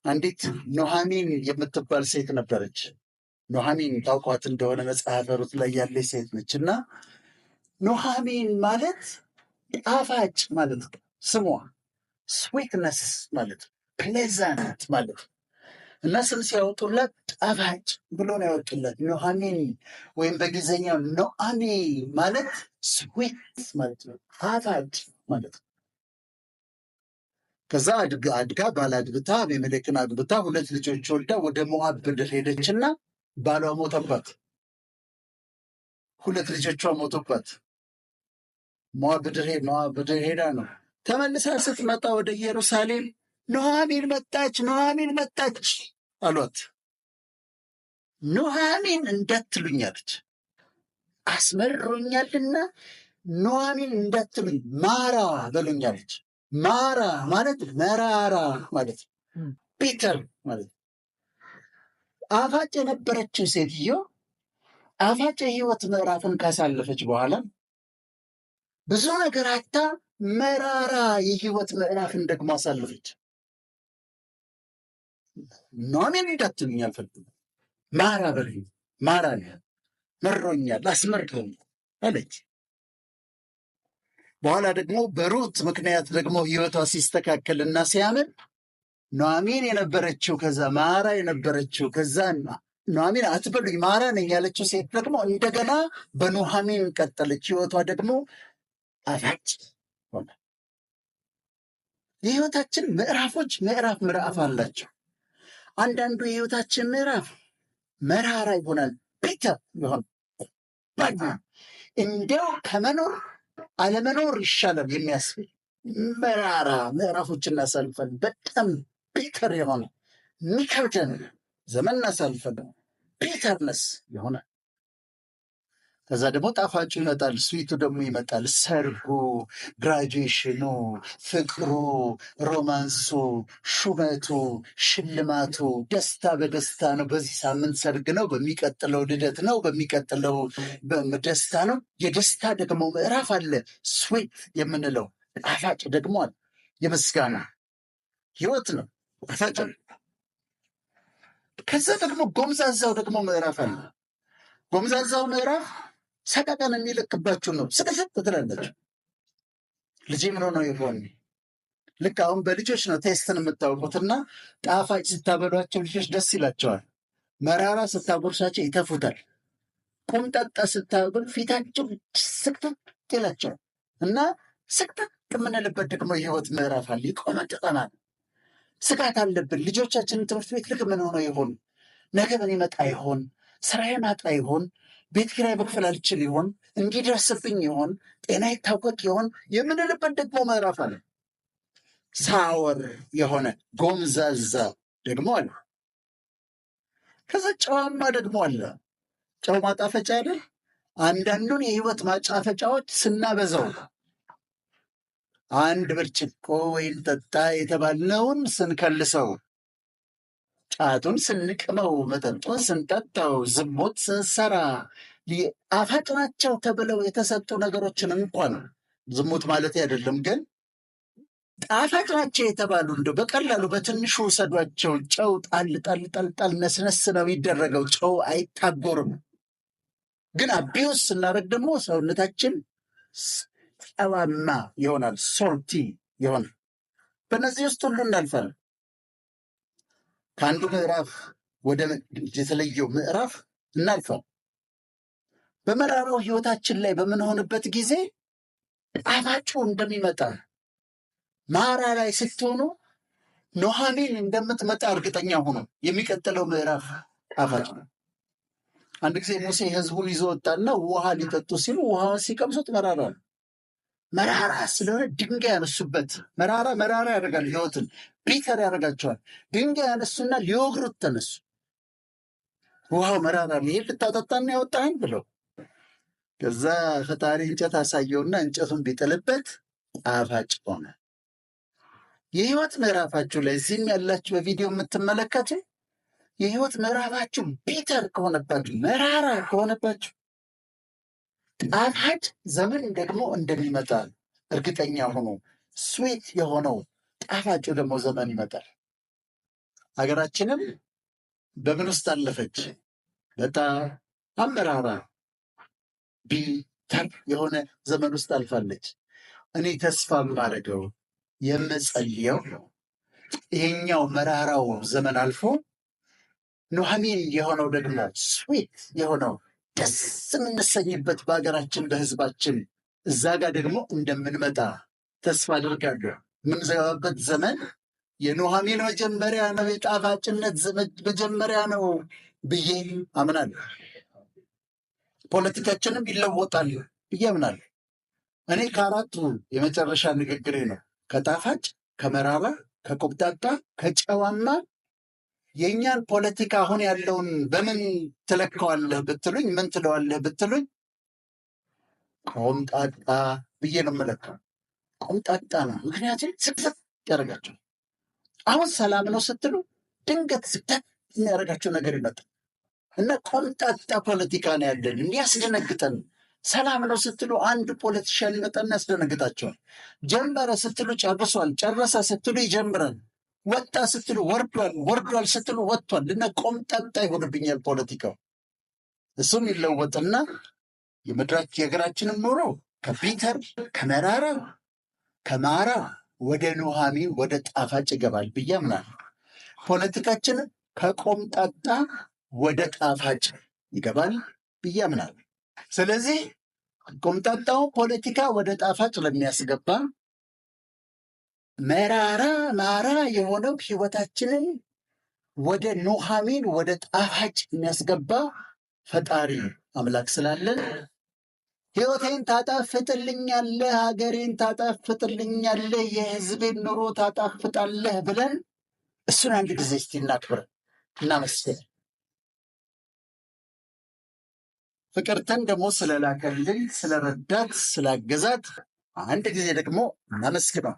አንዲት ኑኃሚን የምትባል ሴት ነበረች። ኑኃሚን ታውቋት እንደሆነ መጽሐፈ ሩት ላይ ያለች ሴት ነች እና ኑኃሚን ማለት ጣፋጭ ማለት ነው። ስሟ ስዊትነስ ማለት ነው፣ ፕሌዛንት ማለት ነው። እና ስም ሲያወጡላት ጣፋጭ ብሎ ነው ያወጡላት። ኑኃሚን ወይም በጊዜኛው ኖአሚ ማለት ስዊት ማለት ነው፣ ጣፋጭ ማለት ነው። ከዛ አድጋ ባላግብታ አቤሜሌክን አግብታ 2 ልጆች ወልዳ ወደ ሞዓብ ምድር ሄደችና ባሏ ሞተባት። 2 ልጆቿ ሞቱባት። ሞዓብ ምድር ሄዳ ነው ተመልሳ ስትመጣ ወደ ኢየሩሳሌም ኑኃሚን መጣች አሏት። ኑኃሚን እንዳትሉኝ አለች፣ አስመርሮኛልና ኑኃሚን እንዳትሉኝ ማራ በሉኝ አለች። ማራ ማለት መራራ ማለት ነው፣ ቢተር ማለት ነው። ጣፋጭ የነበረችው ሴትዮ ጣፋጭ የህይወት ምዕራፍን ካሳለፈች በኋላ ብዙ ነገር አታ መራራ የህይወት ምዕራፍን ደግሞ አሳለፈች። ኑኃሚን እንዳትሉኝ አልፈልግም፣ ማራ በሉኝ፣ ማራ መሮኛል፣ አስመርሮኛል አለች። በኋላ ደግሞ በሩት ምክንያት ደግሞ ህይወቷ ሲስተካከልና ሲያምር ኑኃሚን የነበረችው ከዛ ማራ የነበረችው ከዛ ኑኃሚን አትበሉኝ ማራ ነኝ ያለችው ሴት ደግሞ እንደገና በኑኃሚን ቀጠለች። ህይወቷ ደግሞ ጣፋጭ ሆነ። የህይወታችን ምዕራፎች ምዕራፍ አላቸው። አንዳንዱ የህይወታችን ምዕራፍ መራራ ይሆናል፣ ቢተር ይሆናል። እንዲያው ከመኖር አለመኖር ይሻላል የሚያስብል መራራ ምዕራፎች እናሳልፈን። በጣም ቢተር የሆነ የሚከብደን ዘመን እናሳልፈን፣ ቢተርነስ የሆነ ከዛ ደግሞ ጣፋጩ ይመጣል፣ ስዊቱ ደግሞ ይመጣል። ሰርጉ፣ ግራጁዌሽኑ፣ ፍቅሩ፣ ሮማንሱ፣ ሹመቱ፣ ሽልማቱ፣ ደስታ በደስታ ነው። በዚህ ሳምንት ሰርግ ነው፣ በሚቀጥለው ልደት ነው፣ በሚቀጥለው ደስታ ነው። የደስታ ደግሞ ምዕራፍ አለ፣ ስዊት የምንለው ጣፋጭ ደግሞ አለ። የምስጋና ህይወት ነው፣ ጣፋጭ ነው። ከዛ ደግሞ ጎምዛዛው ደግሞ ምዕራፍ አለ። ጎምዛዛው ምዕራፍ ሰቀቀን የሚልክባችሁ ነው። ስቅስቅ ትላላችሁ። ልጄ ምን ሆነው ይሆን? ልክ አሁን በልጆች ነው ቴስትን የምታውቁትና ጣፋጭ ስታበሏቸው ልጆች ደስ ይላቸዋል። መራራ ስታጎርሳቸው ይተፉታል። ቁምጠጣ ስታበሉ ፊታቸው ስቅጥጥ ይላቸዋል። እና ስቅጥጥ የምንልበት ደግሞ የህይወት ምዕራፍ አለ። ይቆመጥጠናል። ስጋት አለብን። ልጆቻችንን ትምህርት ቤት ልክ ምን ሆነው ይሆን? ነገ ምን ይመጣ ይሆን? ስራዬን አጣ ይሆን? ቤት ኪራይ መክፈል አልችል ይሆን? እንዲደርስብኝ ይሆን? ጤና ይታወቅ ይሆን የምንልበት ደግሞ ምዕራፍ አለ። ሳወር የሆነ ጎምዛዛ ደግሞ አለ። ከዛ ጨዋማ ደግሞ አለ። ጨው ማጣፈጫ አይደል? አንዳንዱን የህይወት ማጣፈጫዎች ስናበዛው አንድ ብርጭቆ ወይን ጠጣ የተባልነውን ስንከልሰው፣ ጫቱን ስንቅመው፣ መጠጡን ስንጠጣው፣ ዝሙት ስንሰራ፣ ጣፋጭ ናቸው ተብለው የተሰጡ ነገሮችን እንኳን ዝሙት ማለት አይደለም፣ ግን ጣፋጭ ናቸው የተባሉ እንደው በቀላሉ በትንሹ ውሰዷቸው። ጨው ጣል ነስነስ ነው የሚደረገው። ጨው አይታጎርም። ግን አቢውስ ስናደርግ ደግሞ ሰውነታችን ጨዋማ ይሆናል፣ ሶልቲ ይሆናል። በእነዚህ ውስጥ ሁሉ እናልፋለን። ከአንዱ ምዕራፍ ወደ የተለየው ምዕራፍ እናልፋለን። በመራራው ህይወታችን ላይ በምንሆንበት ጊዜ ጣፋጩ እንደሚመጣ ማራ ላይ ስትሆኑ ኑኃሚን እንደምትመጣ እርግጠኛ ሆኖ የሚቀጥለው ምዕራፍ ጣፋጭ ነው። አንድ ጊዜ ሙሴ ህዝቡን ይዞ ወጣና ውሃ ሊጠጡ ሲሉ ውሃውን ሲቀምሱት መራራ ነው። መራራ ስለሆነ ድንጋይ ያነሱበት። መራራ ያደርጋል፣ ህይወትን ቢተር ያደርጋቸዋል። ድንጋይ ያነሱና ሊወግሩት ተነሱ። ውሃው መራራ ይሄን ልታጠጣና ያወጣህን ብለው። ከዛ ፈጣሪ እንጨት አሳየውና እንጨቱን ቢጥልበት ጣፋጭ ሆነ። የህይወት ምዕራፋችሁ ላይ እዚህም ያላችሁ በቪዲዮ የምትመለከቱ የህይወት ምዕራፋችሁ ቢተር ከሆነባችሁ፣ መራራ ከሆነባችሁ ጣፋጭ ዘመን ደግሞ እንደሚመጣ እርግጠኛ ሆኖ ስዊት የሆነው ጣፋጩ ደግሞ ዘመን ይመጣል። ሀገራችንም በምን ውስጥ አለፈች? በጣም አመራራ ቢተር የሆነ ዘመን ውስጥ አልፋለች። እኔ ተስፋ የማደርገው የምጸልየው ይሄኛው መራራው ዘመን አልፎ ኑሐሚን የሆነው ደግሞ ስዊት የሆነው ደስ የምንሰኝበት በሀገራችን በህዝባችን እዛ ጋር ደግሞ እንደምንመጣ ተስፋ አድርጋለሁ። የምንዘጋበት ዘመን የኑሐሚን መጀመሪያ ነው፣ የጣፋጭነት መጀመሪያ ነው ብዬ አምናለሁ። ፖለቲካችንም ይለወጣል ብዬ አምናለሁ። እኔ ከአራቱ የመጨረሻ ንግግሬ ነው። ከጣፋጭ፣ ከመራራ፣ ከቆብጣጣ፣ ከጨዋማ የእኛን ፖለቲካ አሁን ያለውን በምን ትለካዋለህ ብትሉኝ፣ ምን ትለዋለህ ብትሉኝ፣ ቆምጣጣ ብዬ ነው የምለካው። ቆምጣጣ ነው። ምክንያቱም ስቅሰት ያደርጋቸው። አሁን ሰላም ነው ስትሉ ድንገት ስቅሰት የሚያደርጋቸው ነገር ይመጣል እና ቆምጣጣ ፖለቲካ ነው ያለን። እንዲያስደነግጠን ሰላም ነው ስትሉ አንድ ፖለቲሻን ይመጣና ያስደነግጣቸዋል። ጀመረ ስትሉ ጨርሷል፣ ጨረሰ ስትሉ ይጀምራል፣ ወጣ ስትሉ ወርዷል፣ ወርዷል ስትሉ ወጥቷል። እና ቆምጣጣ ይሆንብኛል ፖለቲካው። እሱም ይለወጥና የሀገራችንም ኑሮ ከቢተር ከመራራ ከማራ ወደ ኑሐሚን ወደ ጣፋጭ ይገባል ብዬ አምናለሁ። ፖለቲካችንም ከቆምጣጣ ወደ ጣፋጭ ይገባል ብዬ አምናለሁ። ስለዚህ ቆምጣጣው ፖለቲካ ወደ ጣፋጭ ለሚያስገባ ማራ የሆነው ህይወታችንን ወደ ኑሐሚን ወደ ጣፋጭ የሚያስገባ ፈጣሪ አምላክ ስላለን ህይወቴን ታጣፍጥልኛለህ፣ ሀገሬን ታጣፍጥልኛለህ፣ የህዝቤን ኑሮ ታጣፍጣለህ ብለን እሱን አንድ ጊዜ እስቲ እናክብር፣ እናመስግን። ፍቅርተን ደግሞ ስለላከልን ስለረዳት ስላገዛት አንድ ጊዜ ደግሞ እናመስግነው።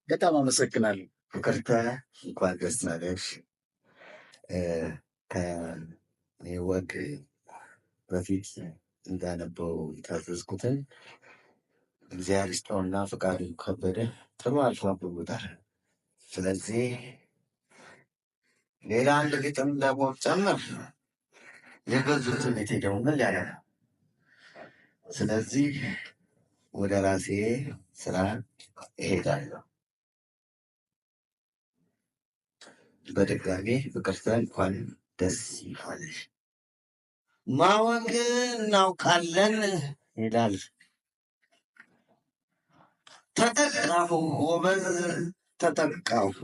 በጣም አመሰግናለሁ። ፍቅርተ እንኳን ደስ አለሽ። ከወግ በፊት እንዳነበው የታዘዝኩትን እግዚአብሔር ይስጠውና ፍቃዱ ከበደ ጥሩ አልፎ አንብቦታል። ስለዚህ ሌላ አንድ ግጥም ደግሞ ጨምር የገዙትን የተደውመል ያለ። ስለዚህ ወደ ራሴ ስራ እሄዳለሁ። በድጋሚ ፍቅርተ እንኳን ደስ ይበልሽ። ማወቅ እናውቃለን ይላል ተጠቃሁ፣ ጎበዝ ተጠቃሁ።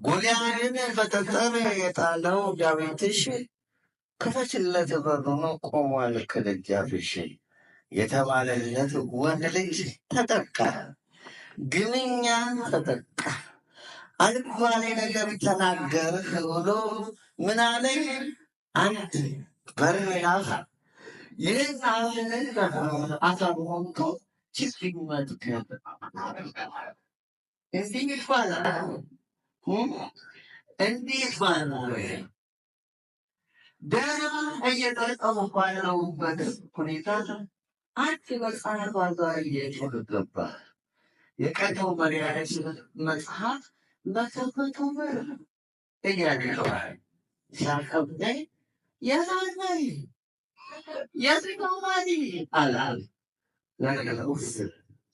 ጎልያድን በጠጠር የጣለው ዳዊትሽ ክፈችለት በሩን ቆሟል ከደጃፍሽ የተባለለት ወንድ ልጅ ተጠቃ፣ ግንኛ ተጠቃ። አልባሌ ነገር ተናገርህ ብሎ ምን አለኝ አንድ በርሜላፍ ይህን አፍን አሳብሆንቶ ችግኝ መትከል እንዲህ ይባላል፣ እንዲህ ይባላል። ደህና እየጠቀሙ ባለውበት ሁኔታ አንድ መጽሐፍ አዛዬ ገባ። የቀደው መሪያች መጽሐፍ በተፈቶ ብር እያደረዋል ሲያከብደኝ የዛናይ የዝናማኒ አላል ለገለውስ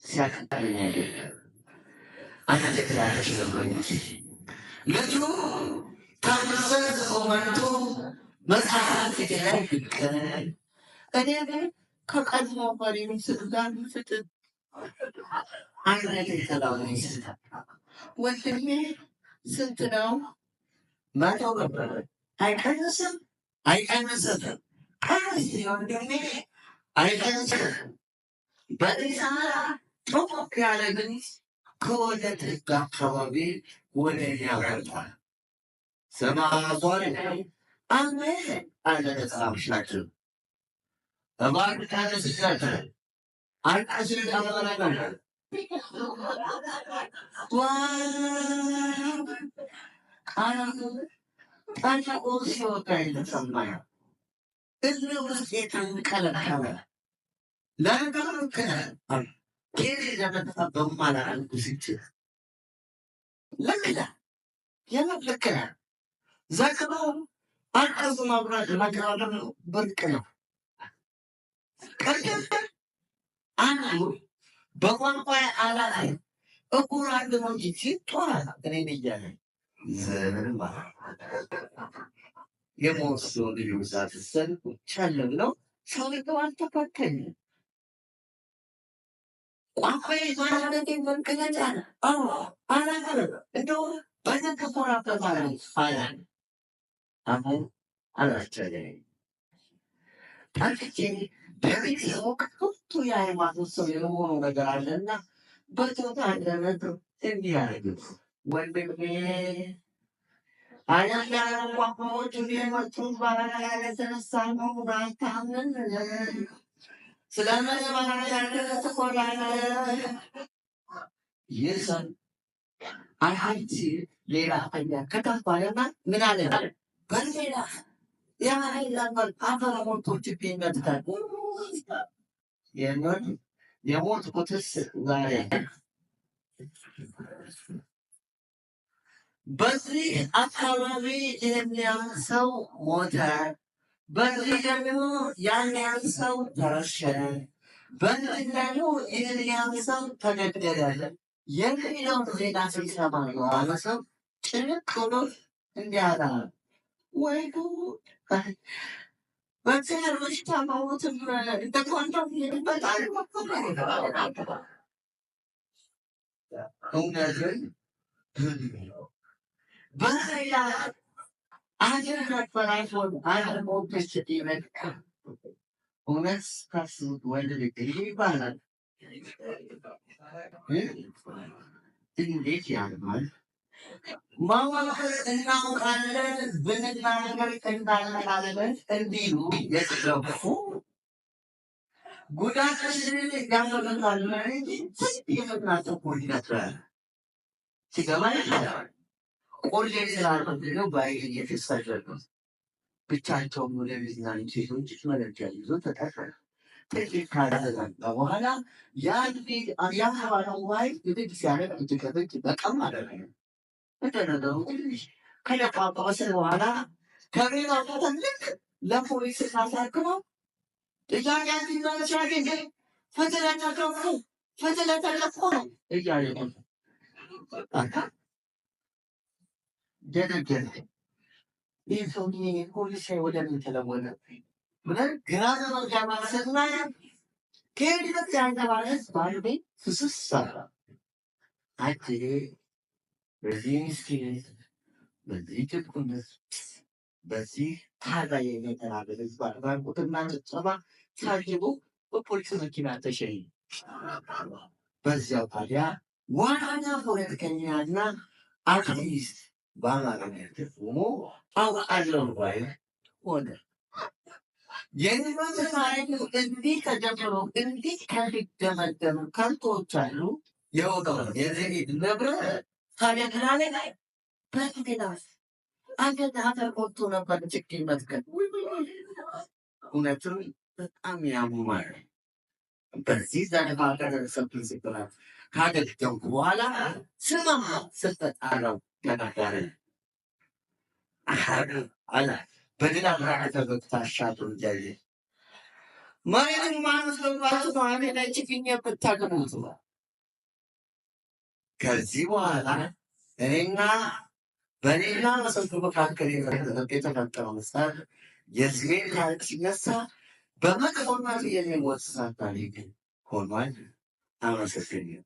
ሲያከብደኝ አንድ ክላሽ ነበረች ልጁ ታምዘዝ ኦመንቱ መጽሐፍ ላይ ይገኛል። እኔ ግን ከቀድሞ መሪ ምስል ጋር ፍጥጥ አይነት የተላው ይስታ ወንድሜ ስንት ነው? 100 ብር። አይቀንስም አይቀንስም። ቀንስ ወንድሜ አይቀንስም። በኢሳ ጦቅ ያለ ግን ከወደ ጥግ አካባቢ ወደ ያወጣል። ሰማዟል አሜ አለ ተጻምሻችሁ እባክህ ታነስሻት አልቃሽን ታመራለህ ጣንቁ ሲወጣ የተሰማኝ እዚህ ውስጥ የተንቀለቀለ ለነገሩ ከ ኬዝ ለመጠበቅ ማላረጉ ሲችል ልክ ነህ። የምር ልክ ነህ። ዘግኖ አቀዙ ማብራት መገባደር ብርቅ ነው። ቅድም አንዱ በቋንቋ አላላይ እኩል አንድ ነው እንጂ ሲቷል እኔን እያለ ዘርን የመወስዶ ልዩ ብዛት ሰል ቻለ ብለው ሰውየው አልተፈተኝም። ቋንቋ ማለቴ መንቀለጫ አላለ እንደው በደንብ ተኮራበታል አለ። አሁን አላስቸገረኝ ታክቼ በቤት ወቅቱ የሃይማኖት ሰው የመሆኑ ነገር አለና በቶታ አንደነት እንዲህ ያደርግ ወንድሜ አያንዳንድ ቋንቋዎቹ የመጡት ባላ የተነሳ ነው። ባይታምን ስለምን ባላ ተኮራለ ይሰን አይሀይቲ ሌላ አያ ከታባለና ምን አለ በሌላ የሀይላንበር አፈረሞቶች ይገኝበታል። የሞት ቁትስ ዛሬ በዚህ አካባቢ የሚያም ሰው ሞተ፣ በዚህ ደግሞ ያን ሰው ተረሸነ፣ በዚህ ደግሞ ይህን ሰው ተገደለ የሚለውን ዜና ሲሰማ የዋለ ሰው ጭንቅ ብሎ እንዲህ አለ፣ ወይ ጉድ! በእግዚአብሔር በሽታ ማሞትም እንደ ኳንታም ይሄድበታል። እውነትን በሌላ አገር በራይፎን አለሞች ይመልካ እውነት ካስቡት ወንድ ልጅ ይባላል። እንዴት ያልማል? ማወቅር እናውቃለን ብንናገር እንዳለቃለን እንዲሉ የተገፉ ጉዳታችንን ያመለካል እንጂ የምናጠቁ ይነጥራል ሲገባ ይችላል። ቆሌ ስላልሆነ ባይል እየተሳደሩ ብቻቸውን ወደ ቤዝናን ሴቶች መለኪያ ይዞ ተጠፈረ። ጥቂት ካደረጋ በኋላ ያባለው ዋይ ግድግ ሲያደርግ እጅከበጅ በቀም አደረገ። እንደነገሩ ትንሽ ከለቋቋሰ በኋላ ከቤት አውጥተን ልክ ለፖሊስ ሳሳክመው ጥያቄ ሲያገኝ ፈትለ ተለቆ ነው እያለ ደነገረ። ይህ ሰውዬ ፖሊስ ወደምን ተለወጠ ብለን ግራ ዘመርጋማ ስናይ ከሄድበት ያንተባለት ባልቤ ፍስስ ሰራ። አጅሬ በዚህ ምስኪነት፣ በዚህ ጭቁነት፣ በዚህ ታዲያ የሚተናበል ህዝብ አድራጎትና ጭብጨባ ታጅቦ በፖሊስ መኪና ተሸኘ። በዚያው ታዲያ ዋና ፖለቲከኛና አክቲቪስት በአማርኛ ተርጉሞ አውቃለሁ ባይ ሆነ። የህይወት ታሪክ እንዲህ ተጀምሮ እንዲህ ከሚደመደሙ ከንቶች አሉ። የሆነው የዘሄድ ንብረት ታዲያ ክላሌ ላይ በትግላስ አንገት ሀገር ቆጥቶ ነበር ችግኝ መትከል። እውነትም በጣም ያሙማል። በዚህ ዘንባ ከደረሰብኝ ስብራት ካገገምኩ በኋላ ስማማ ስተጣራው ተናገረ አለ በሌላ ብራቅ ተገግታ ሻቱ እያየ መሬትን ማመስገባቱ ነው። አሜ ላይ ችግኝ ብታገሙት ከዚህ በኋላ እኔና በሌላ በሰልፍ መካከል የተፈጠረው ምሳሌ የስሜን ታሪክ ሲነሳ በመጥፎነቱ የሚሞት ታሪክ ሆኗል። አመሰግናለሁ።